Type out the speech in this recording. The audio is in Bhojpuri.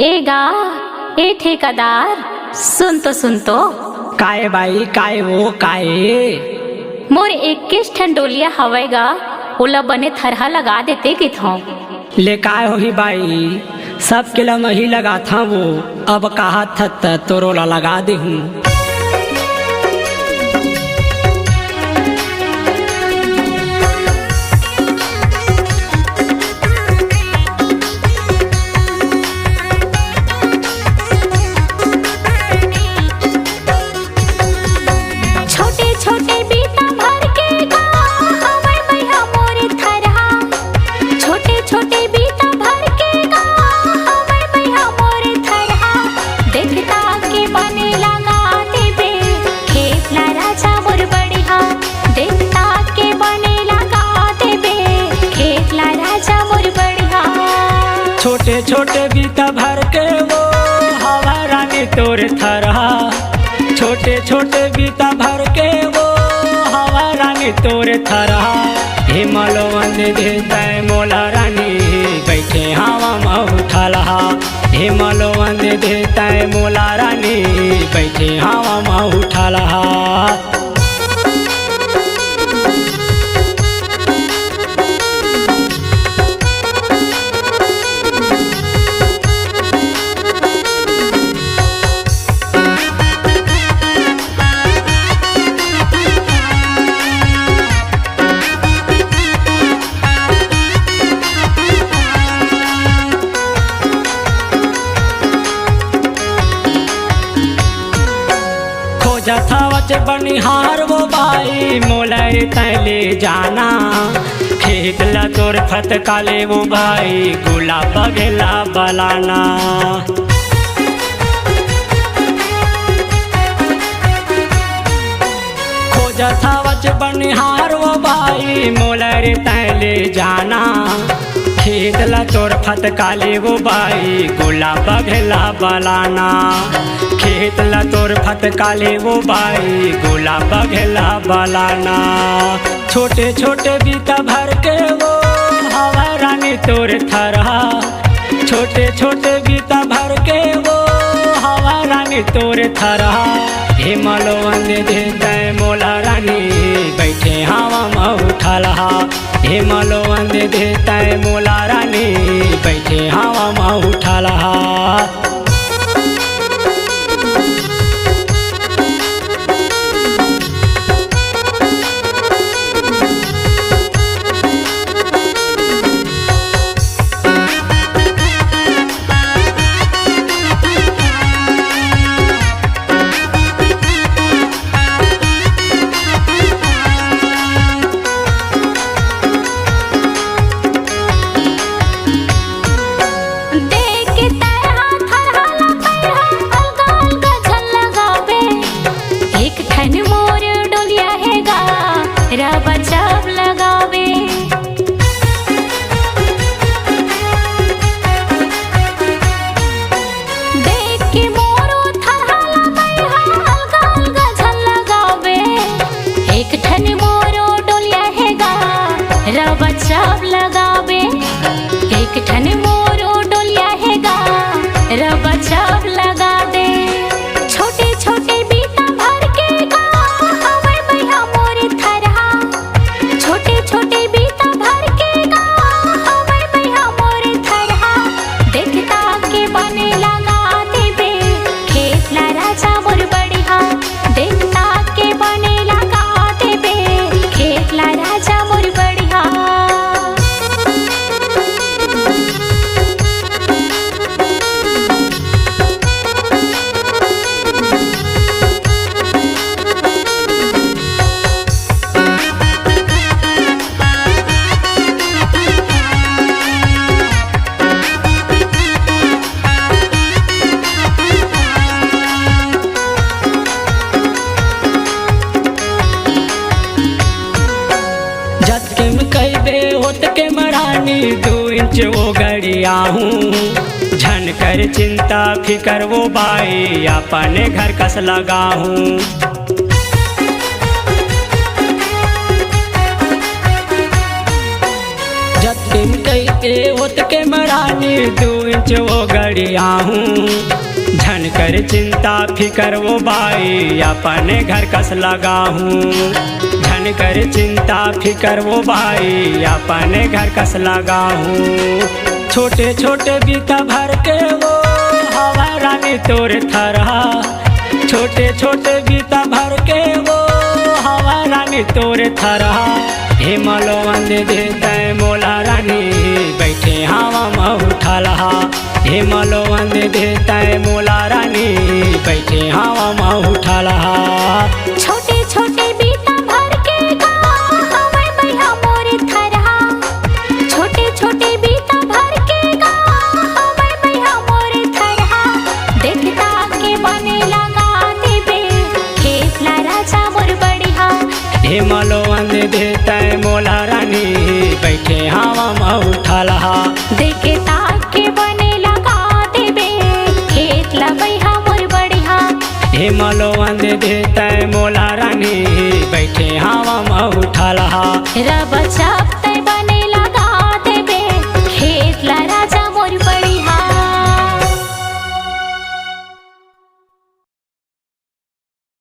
एगा ए ठेकेदार सुन तो काय बाई काय वो काय मोर 21 ठन डोलिया हवेगा ओला बने थरहा लगा देते कि थो ले काय होही बाई सब के ला मही लगा था वो अब कहा था तोरोला लगा दे हूँ। छोटे छोटे बीता भर के गा हवै भैया मोर थरहा छोटे छोटे बीता भर के गा हवै भैया मोर थरहा देखता के बने लगा देबे खेत ला राजा मोर बढ़िया देखता के बने लगा देबे खेत ला राजा मोर बढ़िया। छोटे छोटे बीता भर के वो हवा रानी तोर थरहा छोटे छोटे बीता भर के वो हवा रानी तोर थरहा हिमलो वंद देता मोला रानी बैठे हवा में उठलहा हिमलो वंद देता मोला रानी बैठे हवा में उठलहा। जथावच बनिहार वो बाई मोलर तले जाना खेत ला तोर फत काले वो भाई गुलाब बगेला बलाना। जथावच बनिहार वो बाई मोलर तले जाना खेत ला तोर फत काले वो बाई गुलाब बगेला बलाना खेत ला तोर फत काले वो बाई गुलाब बगेला बलाना। छोटे छोटे बीता भर के वो हवा रानी तोर थरहा छोटे छोटे बीता भर के वो हवा रानी तोर थरहा हिमलो वंद देता मोला रानी बैठे हवा में उठलहा हिमलो वंद देता मोला रानी बैठे हवा में उठलहा। बचाव लगावे देख के मोरो थरहा लगैहा अलगा अलगा झल लगावे एक ठन मोरो डोलिया हेगा रा बचाव लगावे एक ठन मोरो डोलिया हेगा रा बचाव लगा दे। छोटे छोटे बीता भर के गा हवै भैया मोर थरहा छोटे छोटे बीता भर के गा हवै भैया मोर थरहा देखता के बने लगा देबे खेत ला राजा मोर बढ़िया देखता के बने लगा देबे खेत ला राजा मोर बढ़िया। के मरानी 2 इंच वो गड़िया हूँ झन कर चिंता फिकर वो बाई अपने घर कस लगा हूँ। जब कई ए होत के मरानी 2 इंच वो गड़िया हूँ झन कर चिंता फिकर वो बाई अपने घर कस लगा हूँ झन कर चिंता फिकर वो भाई अपने घर कस लगा हूँ छोटे छोटे बीता भर के वो हवा रानी तोर थरहा छोटे छोटे बीता भर के वो हवा रानी तोर थरहा हिमलो वंद देते मोला रानी बैठे हवा में उठलहा हिमलो वंद देते मोला रानी बैठे हवा में उठलहा छोटे छोटे बीता भर के गा हवा मैया मोर थरहा छोटे छोटे बीता भर के गा हवा मैया मोर थरहा देखता के बने लगा देबे खेत ला राजा मोर बढ़िया हिमलो वंद देते मोला रानी बैठे हवा में उठलहा देखता के बने लगा देबे खेत ला मैया मोर बढ़िया हिमलो वंद देते मोला रानी बैठे हवा में उठलहा रबचा